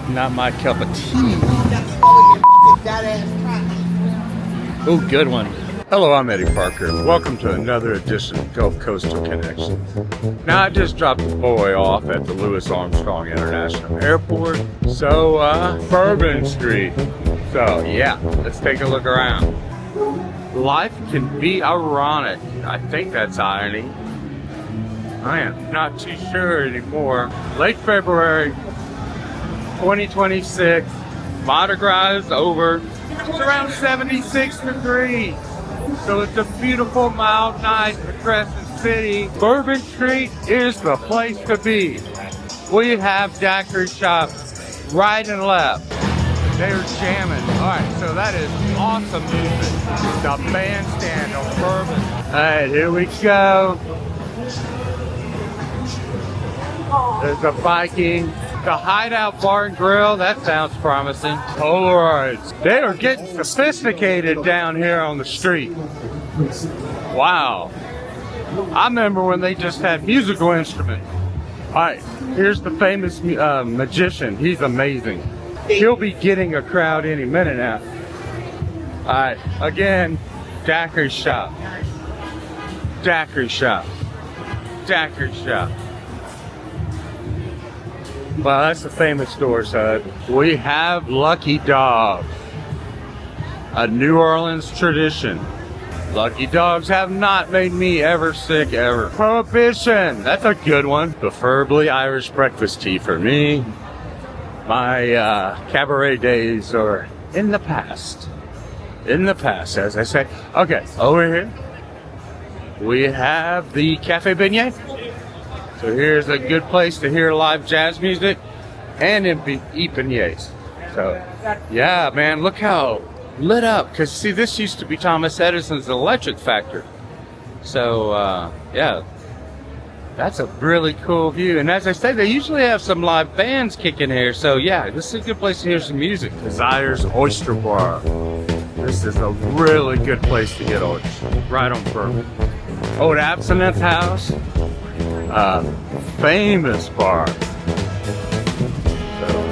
Not my cup of tea. Oh, good one. Hello, I'm Eddie Parker. Welcome to another edition of Gulf Coastal Connection. Now, I just dropped the boy off at the Louis Armstrong International Airport. So, Bourbon Street. So, yeah, let's take a look around. Life can be ironic. I think that's irony. I am not too sure anymore. Late February 2026. Mardi Gras is over. It's around 76 degrees. So it's a beautiful, mild night in Crescent City. Bourbon Street is the place to be. We have daiquiri shops right and left. They're jamming. Alright, so that is awesome music. The bandstand on Bourbon. Alright, here we go. There's a Viking. The Hideout Bar and Grill, that sounds promising. Polaroids. They are getting sophisticated down here on the street. Wow. I remember when they just had musical instruments. Alright, here's the famous magician. He's amazing. He'll be getting a crowd any minute now. Alright, again, daiquiri shop. Daiquiri shop. Daiquiri shop. Well, that's the famous store, so we have Lucky Dogs, a New Orleans tradition. Lucky Dogs have not made me ever sick, ever. Prohibition, that's a good one. Preferably Irish breakfast tea for me. My cabaret days are in the past. In the past, as I say. Okay, over here, we have the Cafe Beignet. So here's a good place to hear live jazz music and eat beignets. So, yeah, man, look how lit up. Because, see, this used to be Thomas Edison's electric factory. So, yeah, that's a really cool view. And as I say, they usually have some live bands kicking here. So, yeah, this is a good place to hear some music. Desire's Oyster Bar. This is a really good place to get oysters. Right on Bourbon. Old Absinthe House. Famous bar. So,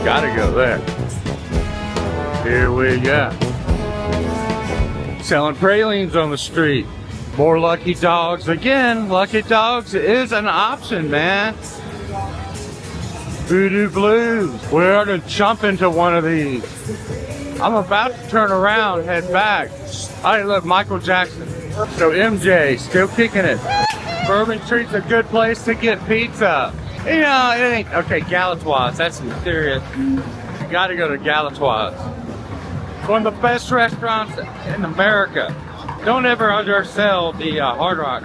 gotta go there. Here we go. Selling pralines on the street. More Lucky Dogs. Again, Lucky Dogs is an option, man. Voodoo Blues. We're gonna jump into one of these. I'm about to turn around, head back. Alright, look, Michael Jackson. So MJ, still kicking it. Bourbon Street's a good place to get pizza. You know, it ain't, okay, Galatoire's, that's serious. You gotta go to Galatoire's. One of the best restaurants in America. Don't ever undersell the Hard Rock.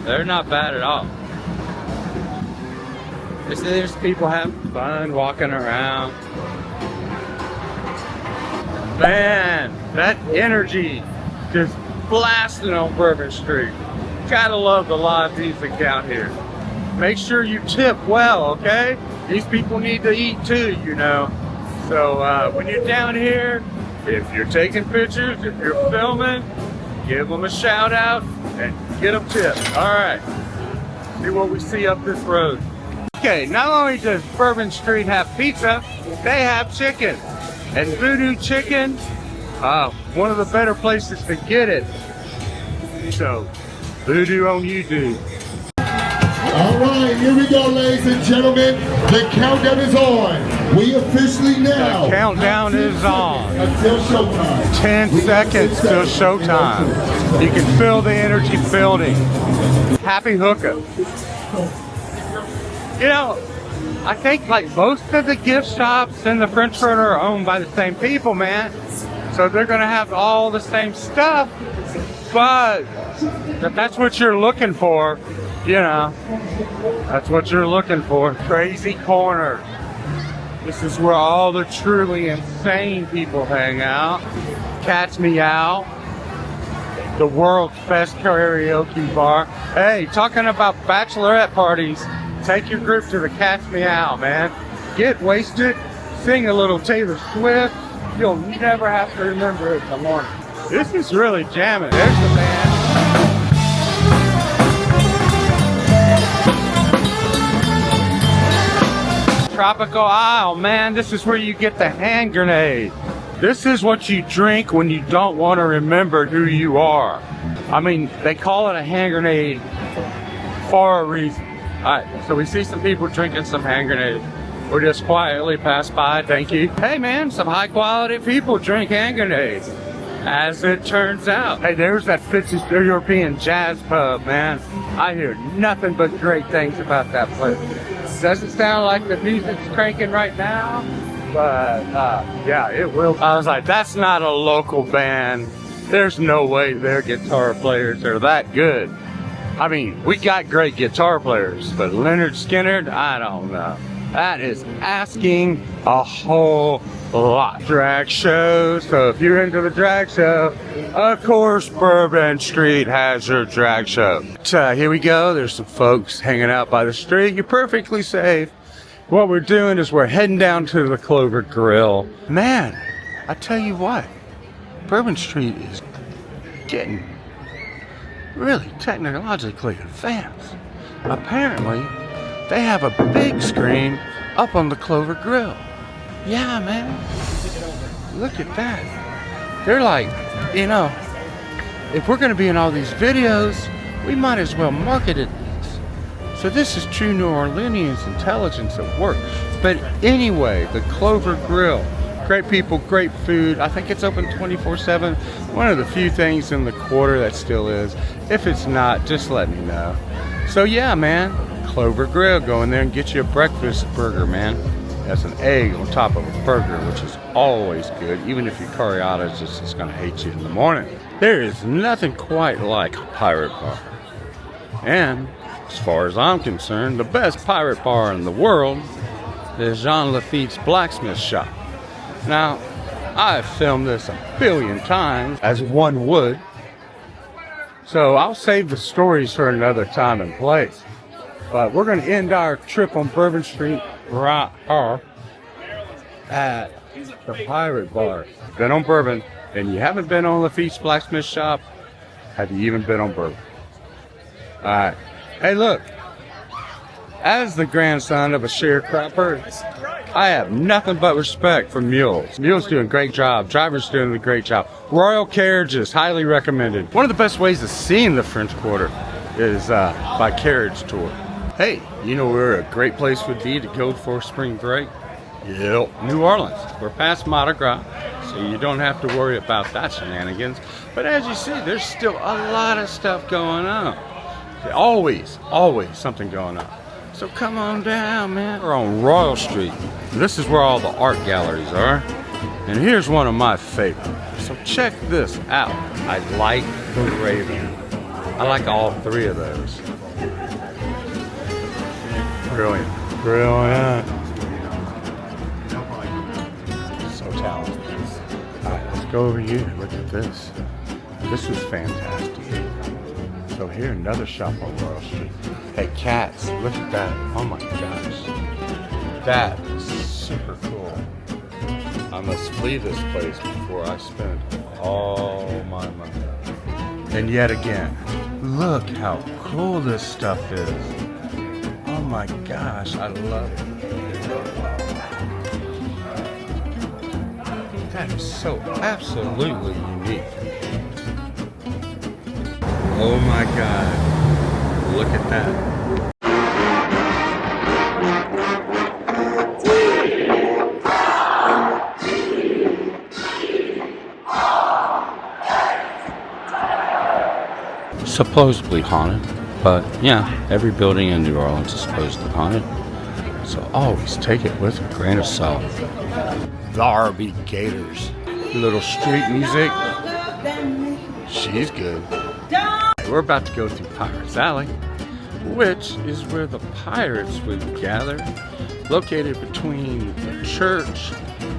They're not bad at all. There's people having fun walking around. Man, that energy just blasting on Bourbon Street. Gotta love the live music down here. Make sure you tip well, okay? These people need to eat too, you know. So when you're down here, if you're taking pictures, if you're filming, give them a shout out and get them tipped. All right, see what we see up this road. Okay, not only does Bourbon Street have pizza, they have chicken. And Voodoo Chicken, one of the better places to get it. So, Voodoo on YouTube. All right, here we go, ladies and gentlemen. The countdown is on. We officially now. The countdown is on. Until showtime. 10 seconds till showtime. You can feel the energy building. Happy hookup. You know, I think like most of the gift shops in the Frenchman are owned by the same people, man. So they're gonna have all the same stuff. But if that's what you're looking for, you know, that's what you're looking for. Crazy Corner. This is where all the truly insane people hang out. Cat's Meow. The world's best karaoke bar. Hey, talking about bachelorette parties, take your group to the Cat's Meow, man. Get wasted, sing a little Taylor Swift. You'll never have to remember it in the morning. This is really jamming. There's the band. tropical aisle, man. This is where you get the hand grenade. This is what you drink when you don't want to remember who you are. I mean, they call it a hand grenade for a reason. Alright, so we see some people drinking some hand grenades. We'll just quietly pass by, thank you. Hey man, some high quality people drink hand grenades. As it turns out. Hey, there's that Fitz's European Jazz Pub, man. I hear nothing but great things about that place. Doesn't sound like the music's cranking right now, but yeah, it will. I was like, that's not a local band. There's no way their guitar players are that good. I mean, we got great guitar players, but Leonard Skinner, I don't know. That is asking a whole lot. Drag shows, so if you're into the drag show, of course Bourbon Street has your drag show. Here we go, there's some folks hanging out by the street. You're perfectly safe. What we're doing is we're heading down to the Clover Grill. Man, I tell you what, Bourbon Street is getting really technologically advanced. Apparently, they have a big screen up on the Clover Grill. Yeah, man. Look at that. They're like, you know, if we're going to be in all these videos, we might as well market it. So this is true New Orleanians intelligence at work. But anyway, the Clover Grill. Great people, great food. I think it's open 24/7. One of the few things in the quarter that still is. If it's not, just let me know. So yeah, man. Clover Grill, go in there and get you a breakfast burger, man. That's an egg on top of a burger, which is always good, even if your cardiologist is going to hate you in the morning. There is nothing quite like a pirate bar. And as far as I'm concerned, the best pirate bar in the world is Jean Lafitte's blacksmith shop. Now, I've filmed this a billion times, as one would, so I'll save the stories for another time and place. But we're going to end our trip on Bourbon Street right here at the Pirate Bar. Been on Bourbon, and you haven't been on Lafitte's Blacksmith Shop, have you even been on Bourbon? Alright. Hey, look. As the grandson of a sharecropper, I have nothing but respect for mules. Mules doing a great job. Drivers doing a great job. Royal carriages, highly recommended. One of the best ways of seeing the French Quarter is by carriage tour. Hey, you know where a great place would be to go for spring break? Yep, New Orleans. We're past Mardi Gras, so you don't have to worry about that shenanigans. But as you see, there's still a lot of stuff going on. Always something going on. So come on down, man. We're on Royal Street. This is where all the art galleries are. And here's one of my favorites. So check this out. I like the Raven. I like all three of those. Brilliant. So talented. Alright, let's go over here. Look at this. This is fantastic. So here, another shop on Royal Street. Hey, cats, look at that. Oh my gosh. That is super cool. I must flee this place before I spend all my money. And yet again, look how cool this stuff is. Oh my gosh, I love it. That is so absolutely unique. Oh my God, look at that. Supposedly haunted, but yeah, every building in New Orleans is supposedly haunted, so always take it with a grain of salt. There be gators. Little street music. She's good. We're about to go through Pirates Alley, which is where the pirates would gather, located between the church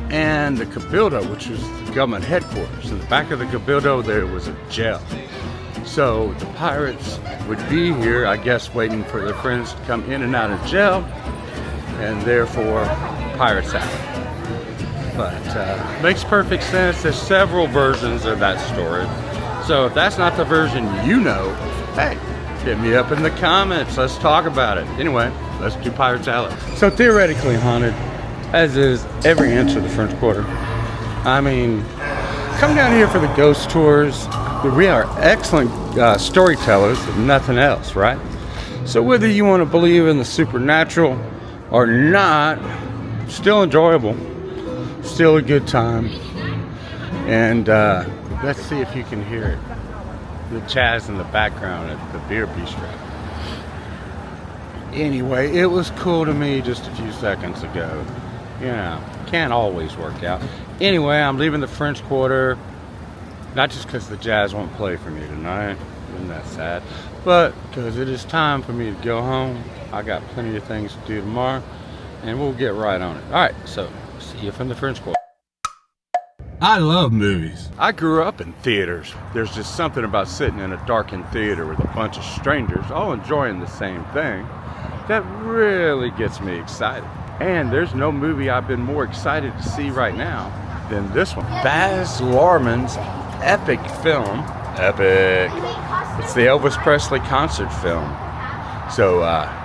and the Cabildo, which was the government headquarters. In the back of the Cabildo, there was a jail. So the pirates would be here, I guess, waiting for their friends to come in and out of jail, and therefore Pirates Alley. But makes perfect sense. There's several versions of that story. So if that's not the version you know, hey, Hit me up in the comments. Let's talk about it. Anyway, let's do Pirates Alley. So theoretically haunted, as is every inch of the French Quarter. I mean, come down here for the ghost tours. We are excellent storytellers, if nothing else, right? So whether you want to believe in the supernatural or not, still enjoyable, still a good time. And let's see if you can hear it. The jazz in the background at the beer bistro. Anyway, it was cool to me just a few seconds ago. You know, can't always work out. Anyway, I'm leaving the French Quarter, not just because the jazz won't play for me tonight, isn't that sad, but because it is time for me to go home. I got plenty of things to do tomorrow, and we'll get right on it. All right, so see you from the French Quarter. I love movies. I grew up in theaters. There's just something about sitting in a darkened theater with a bunch of strangers all enjoying the same thing that really gets me excited. And there's no movie I've been more excited to see right now than this one. Baz Luhrmann's epic film. Epic. It's the Elvis Presley concert film. So,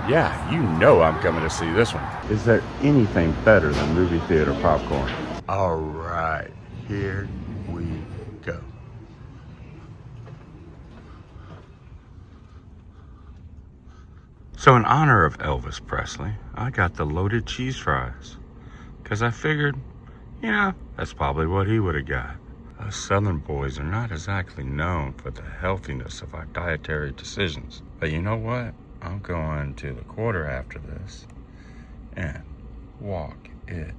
yeah, you know I'm coming to see this one. Is there anything better than movie theater popcorn? All right. Here we go. So in honor of Elvis Presley, I got the loaded cheese fries. Because I figured, you know, that's probably what he would have got. Us Southern boys are not exactly known for the healthiness of our dietary decisions. But you know what? I'm going to the Quarter after this and walk it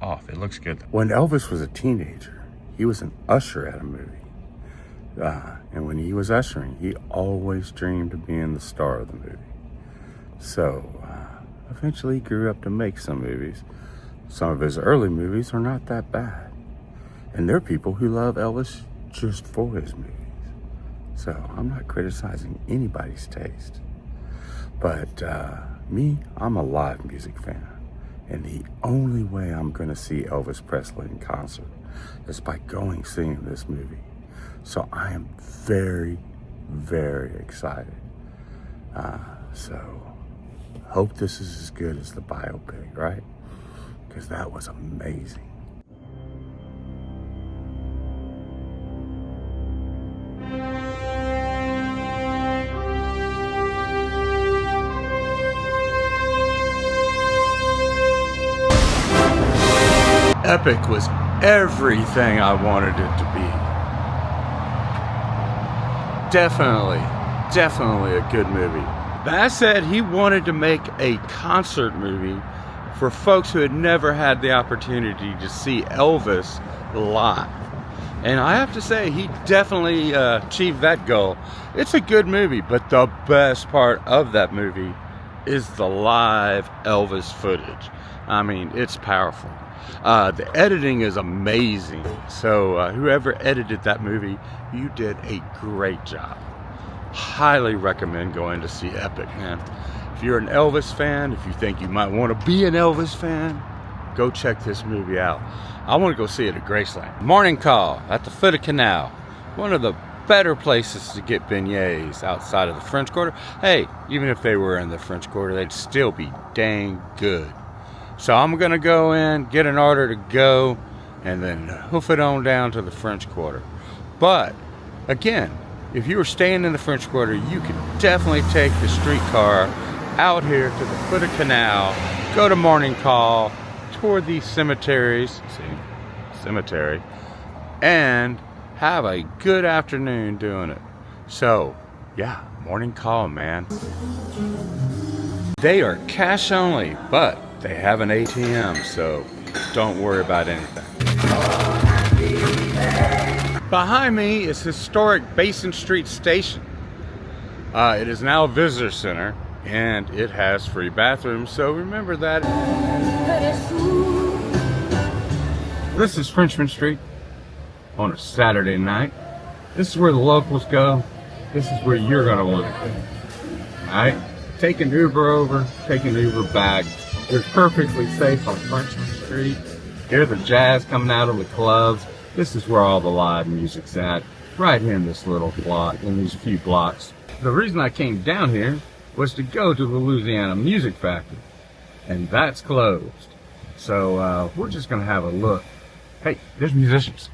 off. It looks good. When Elvis was a teenager, he was an usher at a movie. And when he was ushering, he always dreamed of being the star of the movie. So, eventually he grew up to make some movies. Some of his early movies are not that bad. And there are people who love Elvis just for his movies. So, I'm not criticizing anybody's taste. But, me, I'm a live music fan. And the only way I'm going to see Elvis Presley in concert is by going seeing this movie. So I am very, very excited. So hope this is as good as the biopic, right? Because that was amazing. Epic was everything I wanted it to be. Definitely a good movie. Baz said he wanted to make a concert movie for folks who had never had the opportunity to see Elvis live. And I have to say, he definitely achieved that goal. It's a good movie, but the best part of that movie is the live Elvis footage. I mean, it's powerful. The editing is amazing. So whoever edited that movie, you did a great job. Highly recommend going to see Epic, man. If you're an Elvis fan, if you think you might want to be an Elvis fan, go check this movie out. I want to go see it at Graceland. Morning Call at the foot of Canal. One of the better places to get beignets outside of the French Quarter. Hey, even if they were in the French Quarter, they'd still be dang good. So I'm going to go in, get an order to go, and then hoof it on down to the French Quarter. But, again, if you were staying in the French Quarter, you could definitely take the streetcar out here to the foot of Canal, go to Morning Call, tour these cemeteries, cemetery, and have a good afternoon doing it. So, yeah, Morning Call, man. They are cash only, but they have an ATM, so don't worry about anything. Behind me is historic Basin Street Station. It is now a visitor center, and it has free bathrooms, so remember that. This is Frenchman Street on a Saturday night. This is where the locals go. This is where you're going to want to go. Alright? Take an Uber over, take an Uber back. You're perfectly safe on Frenchman Street. Hear the jazz coming out of the clubs. This is where all the live music's at. Right here in this little block, in these few blocks. the reason I came down here was to go to the Louisiana Music Factory, and that's closed. So we're just gonna have a look. Hey, there's musicians.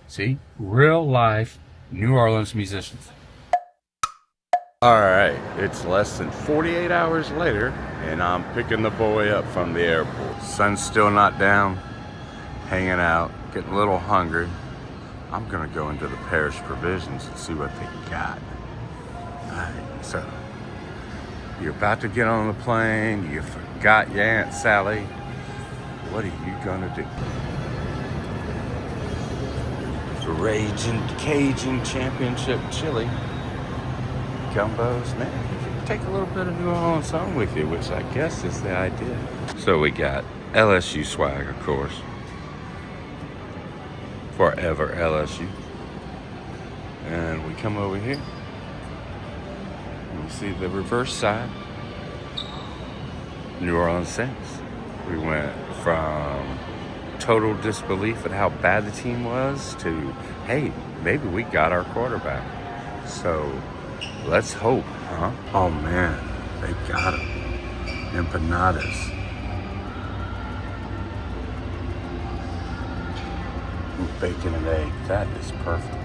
See, real life New Orleans musicians. All right, it's less than 48 hours later, and I'm picking the boy up from the airport. Sun's still not down, hanging out, getting a little hungry. I'm gonna go into the Parish Provisions and see what they got. All right, so you're about to get on the plane, you forgot your Aunt Sally. What are you gonna do? Raging Cajun Championship chili. Gumbos, man, you can take a little bit of New Orleans home with you, which I guess is the idea. So we got LSU swag, of course. Forever LSU. And we come over here. And we see the reverse side. New Orleans Saints. We went from total disbelief at how bad the team was to, hey, maybe we got our quarterback. So let's hope, huh? Oh man, they got him. Empanadas. With bacon and egg, that is perfect.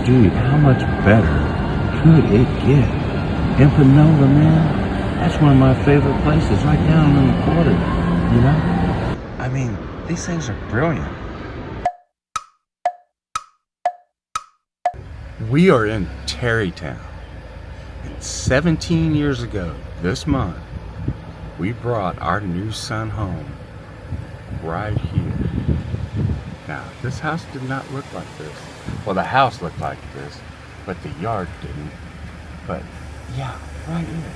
Dude, how much better could it get? Empanada, man, that's one of my favorite places, right down in the quarter, you know? I mean, these things are brilliant. We are in Terrytown. And 17 years ago, this month, we brought our new son home right here. Now, this house did not look like this. Well, the house looked like this, but the yard didn't. But yeah, right here.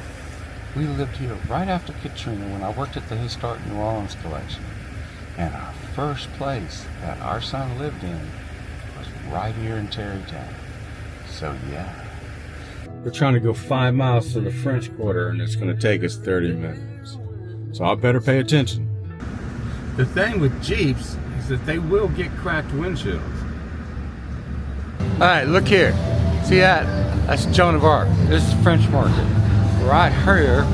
We lived here right after Katrina when I worked at the Historic New Orleans Collection. And our first place that our son lived in was right here in Terrytown. So yeah. We're trying to go 5 miles to the French Quarter, and it's going to take us 30 minutes. So I better pay attention. The thing with Jeeps is that they will get cracked windshields. All right, look here. See that? That's Joan of Arc. This is French Market. Right here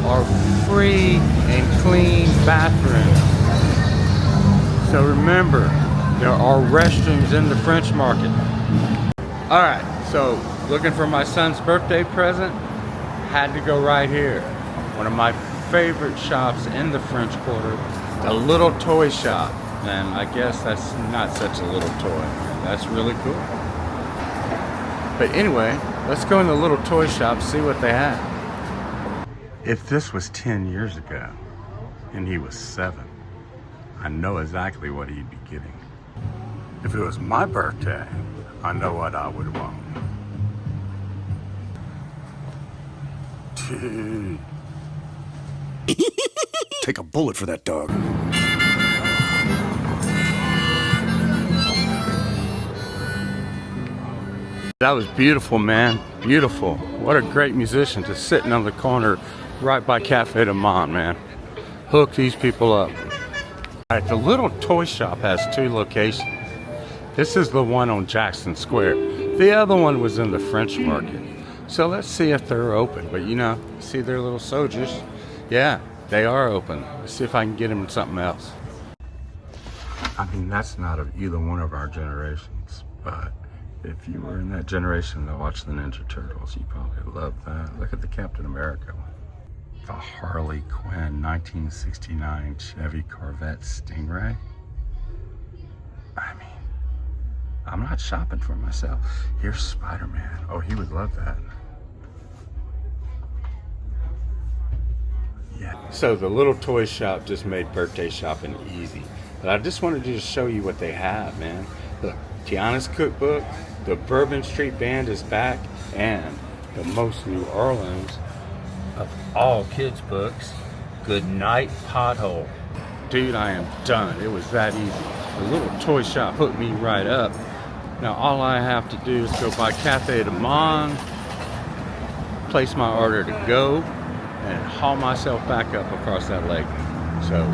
are free and clean bathrooms. So remember, there are restrooms in the French Market. All right, so looking for my son's birthday present, had to go right here. One of my favorite shops in the French Quarter, the little toy shop. And I guess that's not such a little toy. That's really cool. But anyway, let's go in the little toy shop, see what they have. If this was 10 years ago and he was 7, I know exactly what he'd be getting. If it was my birthday, I know what I would want. Dude. Take a bullet for that dog. That was beautiful, man. Beautiful. What a great musician, just sitting on the corner right by Cafe de Monde, man. Hook these people up. All right, the little toy shop has 2 locations. This is the one on Jackson Square. The other one was in the French Market. So let's see if they're open. But you know, see their little soldiers? Yeah, they are open. Let's see if I can get them something else. I mean, that's not of either one of our generations, but if you were in that generation that watched the Ninja Turtles, you probably love that. Look at the Captain America one. The Harley Quinn 1969 Chevy Corvette Stingray. I mean, I'm not shopping for myself. Here's Spider-Man. Oh, he would love that. Yeah. So the little toy shop just made birthday shopping easy. But I just wanted to just show you what they have, man. Look, Tiana's cookbook, the Bourbon Street Band is back, and the most New Orleans of all kids' books, Good Night Pothole. Dude, I am done. It was that easy. The little toy shop hooked me right up. Now all I have to do is go by Cafe de Monde, place my order to go, and haul myself back up across that lake. So,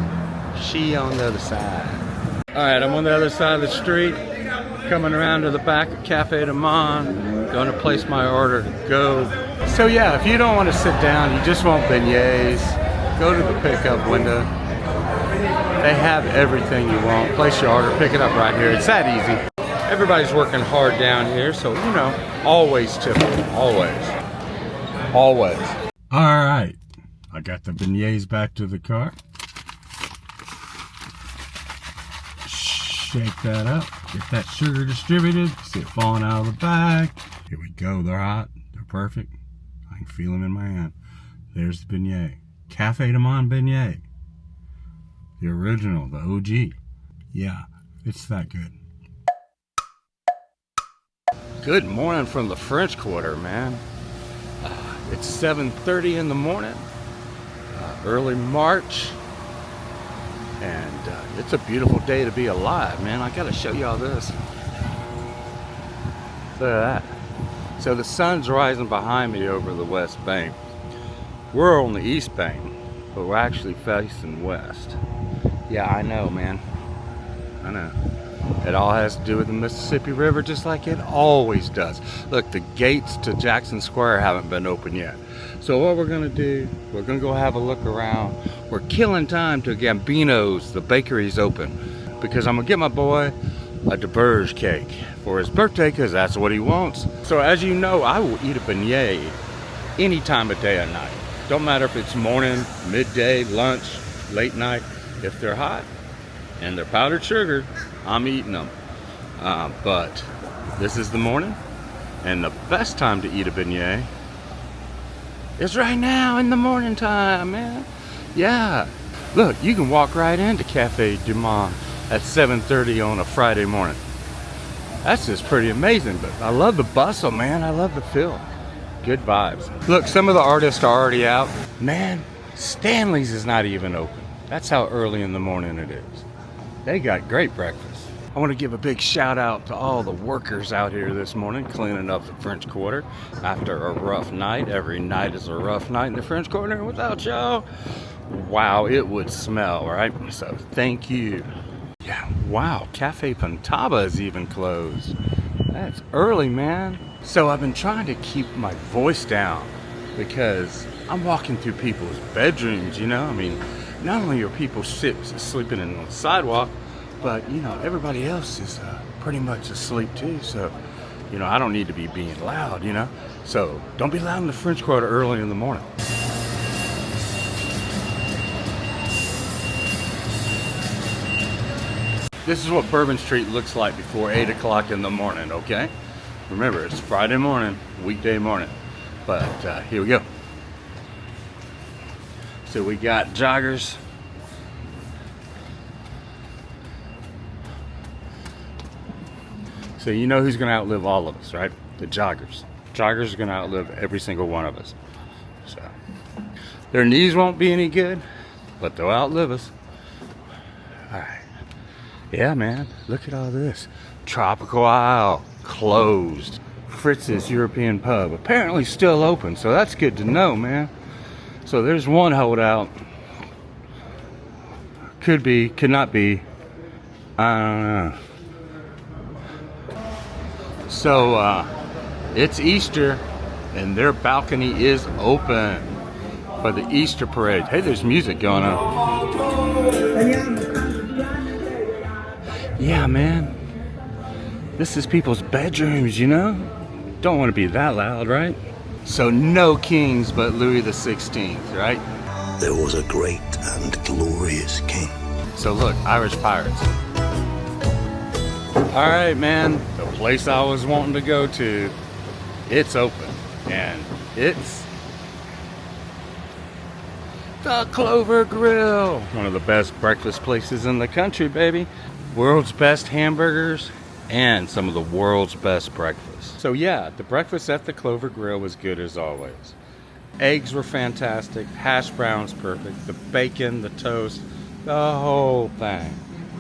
she on the other side. All right, I'm on the other side of the street, coming around to the back of Cafe de Monde, Going to place my order. Go. So yeah, if you don't want to sit down, you just want beignets, go to the pickup window. They have everything you want. Place your order, pick it up right here. It's that easy. Everybody's working hard down here, so you know, always tip them. Always. Always. All right. I got the beignets back to the car. Shake that up. Get that sugar distributed. See it falling out of the bag. Here we go. They're hot. They're perfect. I can feel them in my hand. There's the beignet. Cafe de Monde beignet. The original, the OG. Yeah, it's that good. Good morning from the French Quarter, man. It's 7:30 in the morning. Early March. And it's a beautiful day to be alive, man. I gotta show y'all this. Look at that. So the sun's rising behind me over the west bank. We're on the east bank, but we're actually facing west. Yeah, I know, man. I know. It all has to do with the Mississippi River, just like it always does. Look, the gates to Jackson Square haven't been open yet. So what we're gonna do, we're gonna go have a look around. We're killing time till Gambino's, the bakery's open, because I'm gonna get my boy a doberge cake for his birthday, because that's what he wants. So as you know, I will eat a beignet any time of day or night. Don't matter if it's morning, midday, lunch, late night. If they're hot and they're powdered sugar, I'm eating them. But this is the morning, and the best time to eat a beignet is right now in the morning time, man. Yeah. Look, you can walk right into Cafe du Monde at 7:30 on a Friday morning. That's just pretty amazing, but I love the bustle, man. I love the feel. Good vibes. Look, some of the artists are already out. Man, Stanley's is not even open. That's how early in the morning it is. They got great breakfast. I want to give a big shout out to all the workers out here this morning cleaning up the French Quarter after a rough night. Every night is a rough night in the French Quarter, and without y'all, wow, it would smell, right? So thank you. Yeah, wow, Cafe Pantaba is even closed. That's early, man. So I've been trying to keep my voice down because I'm walking through people's bedrooms, you know? I mean, not only are people sleeping on the sidewalk, but, you know, everybody else is pretty much asleep too. So, you know, I don't need to be being loud, you know? So don't be loud in the French Quarter early in the morning. This is what Bourbon Street looks like before 8 o'clock in the morning, okay? Remember, it's Friday morning, weekday morning. But here we go. So we got joggers. So you know who's gonna outlive all of us, right? The joggers. Joggers are gonna outlive every single one of us. So their knees won't be any good, but they'll outlive us. All right. Yeah, man, look at all this. Tropical Isle, closed. Fritz's European Pub, apparently still open, so that's good to know, man. So there's one holdout. Could be, could not be. I don't know. So, it's Easter, and their balcony is open for the Easter parade. Hey, there's music going on. Yeah, man. This is people's bedrooms, you know? Don't want to be that loud, right? So no kings but Louis the 16th, right? There was a great and glorious king. So look, Irish pirates. All right, man. The place I was wanting to go to, it's open. And it's the Clover Grill. One of the best breakfast places in the country, baby. World's best hamburgers and some of the world's best breakfast. So yeah, the breakfast at the Clover Grill was good as always. Eggs were fantastic, hash browns perfect, the bacon, the toast, the whole thing.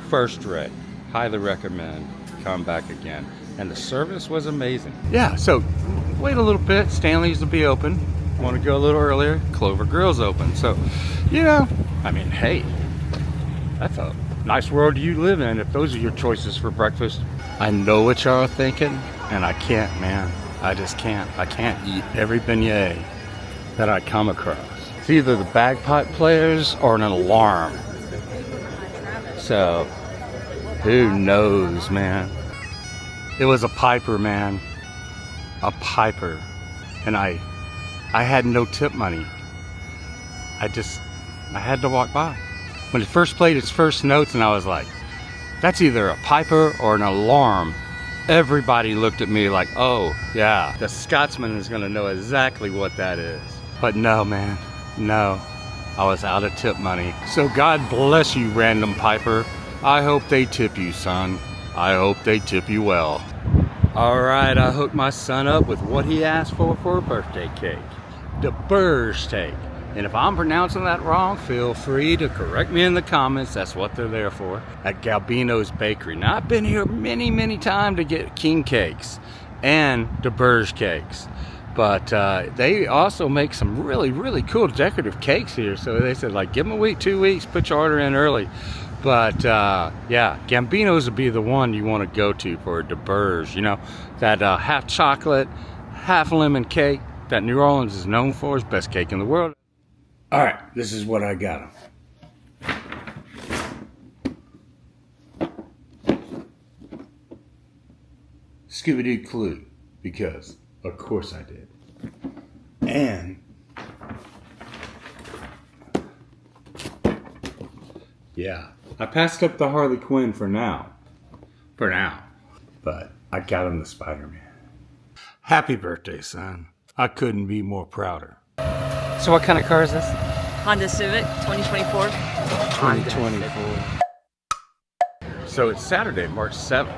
First rate, highly recommend, come back again. And the service was amazing. Yeah, so wait a little bit, Stanley's will be open. Want to go a little earlier, Clover Grill's open. So, you know, I mean, hey, that's a nice world you live in if those are your choices for breakfast. I know what y'all are thinking, and I can't, man. I just can't. I can't eat every beignet that I come across. It's either the bagpipe players or an alarm. So, who knows, man? It was a piper, man. A piper. And I had no tip money. I had to walk by. When it first played its first notes and I was like, that's either a piper or an alarm. Everybody looked at me like, oh yeah, the Scotsman is gonna know exactly what that is. But no, man, no. I was out of tip money. So God bless you, random piper. I hope they tip you, son. I hope they tip you well. All right, I hooked my son up with what he asked for a birthday cake. Doberge cake. And if I'm pronouncing that wrong, feel free to correct me in the comments. That's what they're there for. At Gambino's Bakery. Now, I've been here many, many times to get king cakes and doberge cakes. But they also make some really, really cool decorative cakes here. So they said, like, give them a week, 2 weeks, put your order in early. But yeah, Gambino's would be the one you want to go to for a doberge. You know, that half chocolate, half lemon cake that New Orleans is known for. Is best cake in the world. All right, this is what I got them. Scooby-Doo clue, because of course I did. And yeah, I passed up the Harley Quinn for now. But I got him the Spider-Man. Happy birthday, son. I couldn't be more prouder. So what kind of car is this? Honda Civic 2024. 2024. So it's Saturday, March 7th.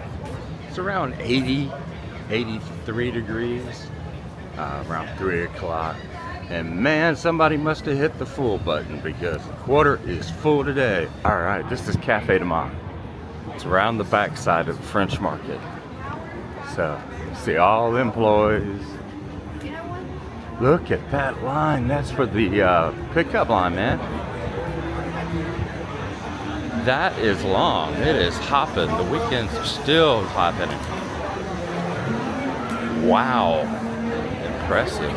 It's around 80, 83 degrees, around 3 o'clock. And man, somebody must have hit the full button because the quarter is full today. All right, this is Cafe de Mar. It's around the back side of the French Market. So, see all the employees. Look at that line. That's for the pickup line, man. That is long. It is hopping. The weekends are still hopping. Wow. Impressive.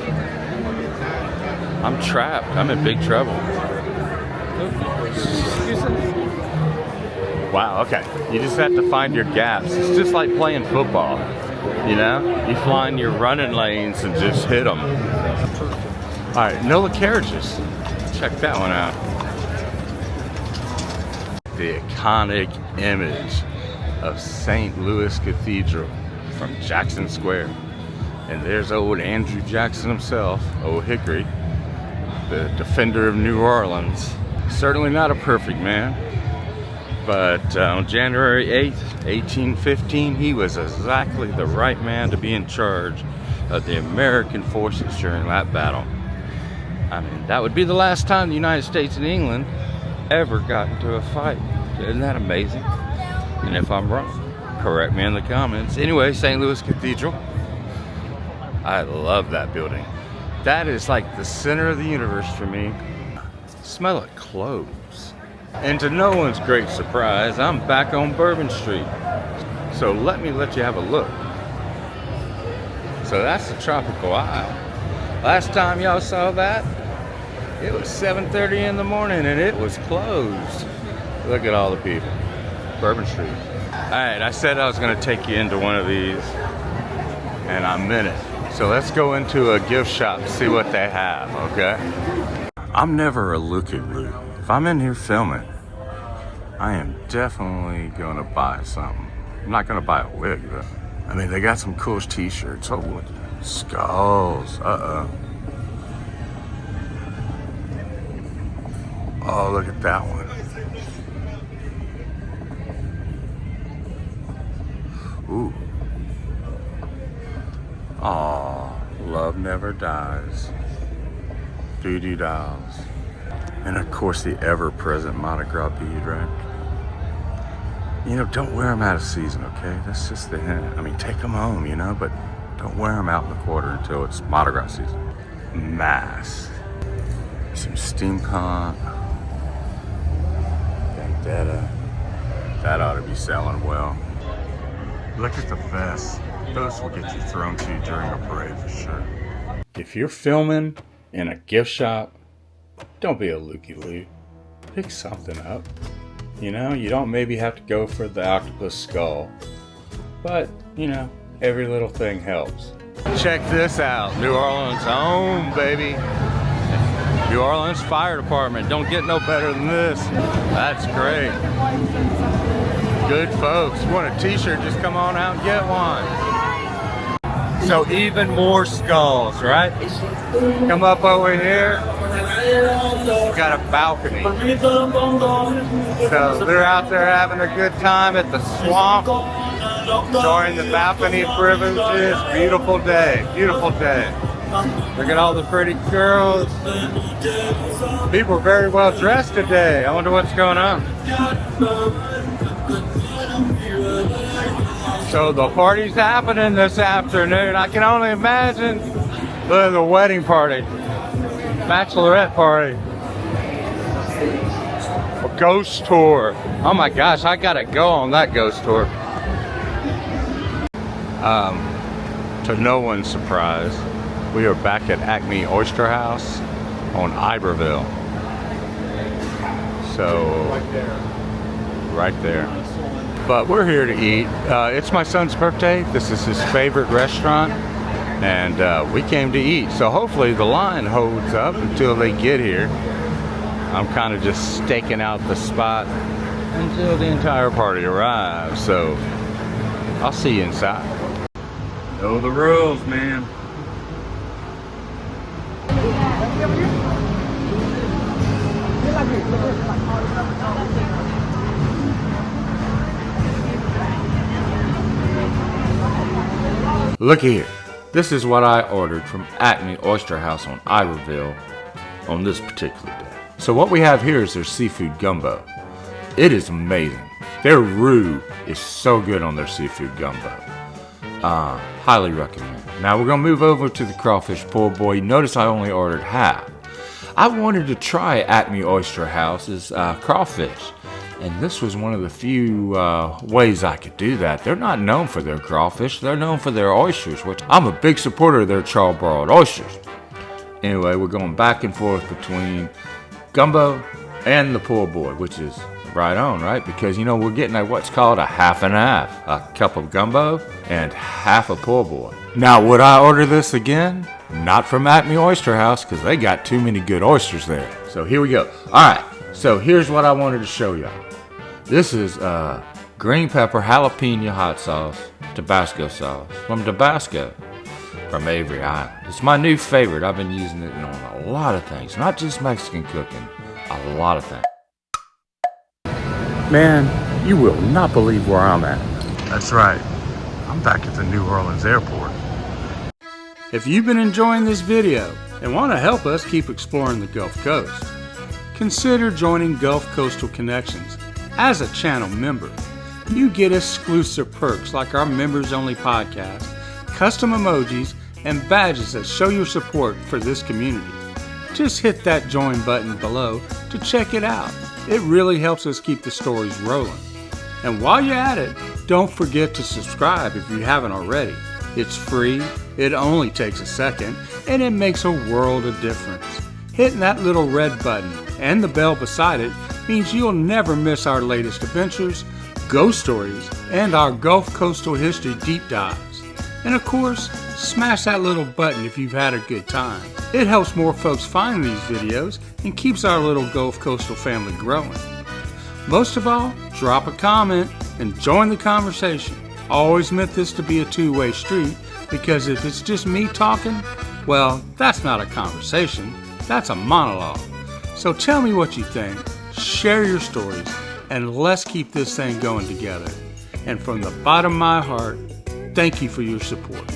I'm trapped. I'm in big trouble. Wow, okay. You just have to find your gaps. It's just like playing football. You know? You find your running lanes and just hit them. Alright, Nola Carriages. Check that one out. The iconic image of St. Louis Cathedral from Jackson Square. And there's old Andrew Jackson himself, old Hickory, the defender of New Orleans. Certainly not a perfect man, but on January 8th, 1815, he was exactly the right man to be in charge of the American forces during that battle. I mean, that would be the last time the United States and England ever got into a fight. Isn't that amazing? And if I'm wrong, correct me in the comments. Anyway, St. Louis Cathedral. I love that building. That is like the center of the universe for me. Smell of cloves. And to no one's great surprise, I'm back on Bourbon Street. So let you have a look. So that's the tropical aisle. Last time y'all saw that, it was 7:30 in the morning and it was closed. Look at all the people. Bourbon Street. All right, I said I was gonna take you into one of these, and I meant it. So let's go into a gift shop, see what they have, okay? I'm never a look-at-loo. If I'm in here filming, I am definitely gonna buy something. I'm not gonna buy a wig though. I mean, they got some cool t-shirts. Oh, skulls, Oh, look at that one. Ooh. Aw, love never dies. Doo-doo dolls. And of course the ever-present Mardi Gras bead, right? You know, don't wear them out of season, okay? That's just the hint. I mean, take them home, you know, but don't wear them out in the quarter until it's Mardi Gras season. Mass. Some steampunk. Vendetta. That ought to be selling well. Look at the vest. Those will get you thrown to during a parade for sure. If you're filming in a gift shop, don't be a looky-loo. Pick something up. You know, you don't maybe have to go for the octopus skull. But, you know, every little thing helps. Check this out. New Orleans own, baby. New Orleans Fire Department. Don't get no better than this. That's great. Good folks. You want a t-shirt, just come on out and get one. So even more skulls, right? Come up over here. We've got a balcony. So they're out there having a good time at the swamp, enjoying the balcony privileges. Beautiful day, beautiful day. Look at all the pretty girls. People are very well dressed today. I wonder what's going on. So the party's happening this afternoon. I can only imagine the wedding party, bachelorette party, a ghost tour. Oh my gosh, I gotta go on that ghost tour. To no one's surprise, we are back at Acme Oyster House on Iberville. So, right there. But we're here to eat. It's my son's birthday. This is his favorite restaurant, and we came to eat. So hopefully the line holds up until they get here. I'm kind of just staking out the spot until the entire party arrives. So I'll see you inside. Know the rules, man. Look here. This is what I ordered from Acme Oyster House on Iberville on this particular day. So what we have here is their seafood gumbo. It is amazing. Their roux is so good on their seafood gumbo. Highly recommend. Now we're going to move over to the crawfish po' boy. Notice I only ordered half. I wanted to try Acme Oyster House's crawfish. And this was one of the few ways I could do that. They're not known for their crawfish. They're known for their oysters, which I'm a big supporter of their charbroiled oysters. Anyway, we're going back and forth between gumbo and the po' boy, which is right on, right? Because, you know, we're getting what's called a half and half. A cup of gumbo and half a po' boy. Now, would I order this again? Not from Acme Oyster House, because they got too many good oysters there. So here we go. All right, so here's what I wanted to show y'all. This is green pepper jalapeno hot sauce, Tabasco sauce from Tabasco, from Avery Island. It's my new favorite. I've been using it on a lot of things, not just Mexican cooking, a lot of things. Man, you will not believe where I'm at. That's right. I'm back at the New Orleans airport. If you've been enjoying this video and want to help us keep exploring the Gulf Coast, consider joining Gulf Coastal Connections as a channel member. You get exclusive perks like our members-only podcast, custom emojis, and badges that show your support for this community. Just hit that join button below to check it out. It really helps us keep the stories rolling. And while you're at it, don't forget to subscribe if you haven't already. It's free, it only takes a second, and it makes a world of difference. Hitting that little red button and the bell beside it means you'll never miss our latest adventures, ghost stories, and our Gulf Coastal history deep dives. And of course, smash that little button if you've had a good time. It helps more folks find these videos and keeps our little Gulf Coastal family growing. Most of all, drop a comment and join the conversation. Always meant this to be a two-way street, because if it's just me talking, well, that's not a conversation, that's a monologue. So tell me what you think, share your stories, and let's keep this thing going together. And from the bottom of my heart, thank you for your support.